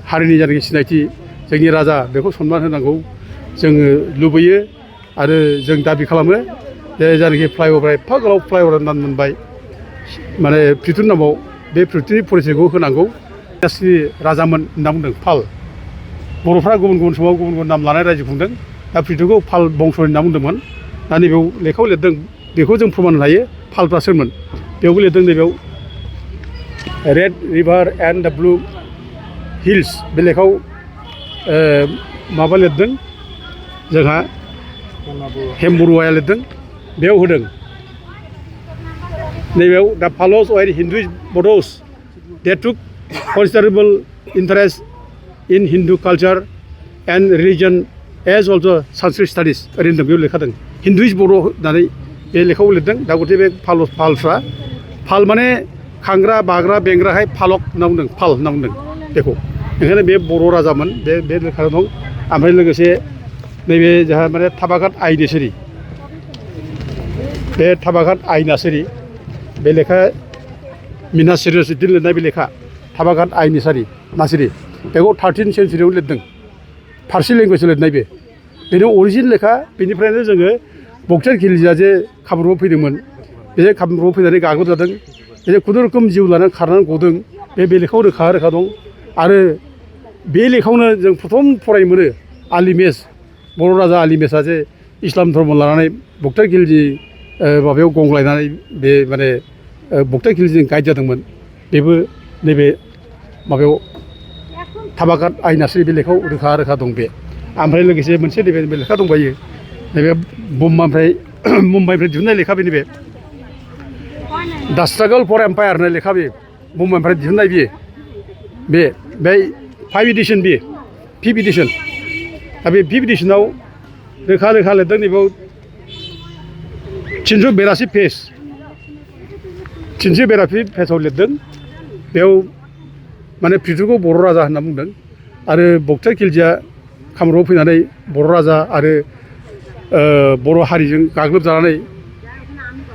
हारिनि जानाखि सिनायथि जोंनि राजा बेखौ सनमान होनांगौ जोङो लुबैयो आरो जों दाबि खालामो जे जानाखि फ्लाइअभार एफा गोलाव फ्लाइअभार नाम मोनबाय माने पृथ्वीनि नामाव बे पृथ्वीनि परिचयखौ होनांगौ गासै राजामोन होनना बुंदों पाल बर'फ्रा गुबुन गुबुन समाव गुबुन गुबुन नाम लानाय रायजो खुंदों दा पृथ्वीखौ पाल बंस होनना बुंदोंमोन दा नैबेयाव लेखायाव लिरदों बेखौ जों फोरमान लायो पालफ्रा सोरमोन बेयावबो लिरदों नैबेयाव red river and the blue hills बे लेखायाव माबा लिरदों जोंहा हेमबरुवाया लिरदों बेयाव होदों नैबेयाव the Pals were Hinduised Bodos they took considerable interest in Hindu culture and religion as also Sanskrit studies ओरैनो दं बेयाव लेखादों हिन्दुइस बर' होननानै बे लेखायाव लिरदों दा गथे बे पालफ्रा पाल माने खांग्रा बाग्रा बेंग्राहाय फालक होनना बुंदों पाल होनना बुंदों बेखौ ओंखायनो बे बर' राजामोन बे लेखा दं ओमफ्राय लोगोसे नैबे जोंहा माने थाबाघाट आइनेसोरि बे थाबाघाट आइनासोरि बे लेखा मिनास सिरियासुद्दिन लिरनाय बे लेखा थाबाघाट आइनेसारि नासिरि बेखौ 13 सेन्सुरियाव लिरदों फारसि लेंगुवेजआव लिरनाय बेनो अरिजिन लेखा बेनिफ्रायनो जोङो बक्सार खिलजिया जे कामरुपाव फैदोंमोन बे कामरुपाव फैनानै गाग्लोबजादों बे खुनुरुखुम जिउ लानानै खारनानै गदों बे लेखायाव रोखा दं आरो बे लेखायावनो जों प्रथम फरायनो मोनो आलिमेस बर' राजा आलिमेसआ जे इस्लाम धर्म लानानै बक्सार खिलजि माबायाव गंग्लायनानै बे माने बक्सार खिलजिजों गाइड जादोंमोन बेबो नैबे माबायाव थाबाघाट आइनासोरि बे लेखायाव रोखा दं बे ओमफ्राय लोगोसे मोनसे नैबे लेखा दंबायो नैबे मुम्बाइनिफ्राय दिहुननाय लेखा बे नैबे दा स्ट्रागल फर एम्पायार होननाय लेखा बे मुम्बाइनिफ्राय दिहुननाय बे 5 एडिशन बे 5th एडिशन दा बे 5th एडिशनाव रोखा लिरदों नैबेयाव 382 पेज 382 पेजाव लिरदों बेयाव माने पृथ्वीखौ बर' राजा होनना बुंदों आरो बक्सार खिलजिया कामरुपाव फैनानै बर' राजा आरो बर' हारिजों गाग्लोबजानानै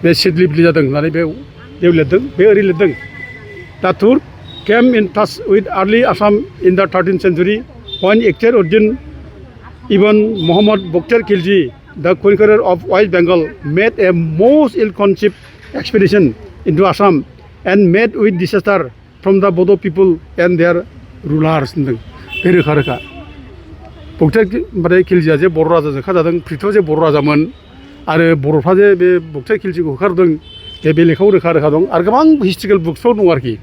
बे सिदलिबलि जादों होननानै बेयाव लिरदों बे ओरै लिरदों the Turks came in touch with early Assam in the 13th century when Ikhtiyar uddin ibn Muhammad Bakhtiyar Khilji the conqueror of West Bengal made a most ill conceived expedition into Assam and met with disaster from the Bodo' people and their रुलार्स होनदों बे रोखा Berkshire माने खिलजिया जे बर' राजाजों होखारजादों पृथ्वीआ जे बर' राजामोन आरो बर'फ्रा जे बे बक्सार खिलजिखौ होखारदों बे लेखायाव रोखा दं आरो गोबां हिस्ट्रिकेल बुक्सफ्राव दं आरोखि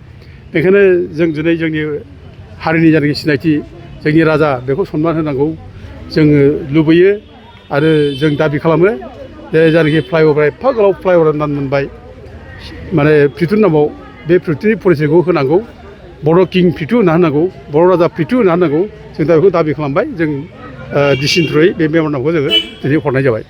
बेखायनो जों दिनै जोंनि हारिनि जानाखि सिनायथि जोंनि राजा बेखौ सनमान होनांगौ जोङो लुबैयो आरो जों दाबि खालामो जे जानाखि फ्लाइअभार एफा गोलाव फ्लाइअभार नाम मोनबाय माने पृथ्वीनि नामाव बे पृथ्वीनि परिचयखौ होनांगौ बर' किं पृथ्वी होनना होनांगौ बर' राजा पृथ्वी होनना होनांगौ जों दा बेखौ दाबि खालामबाय जों डिसिनि थ्रुयै बे मेम'रेन्डामखौ जोङो दिनै हरनाय जाबाय।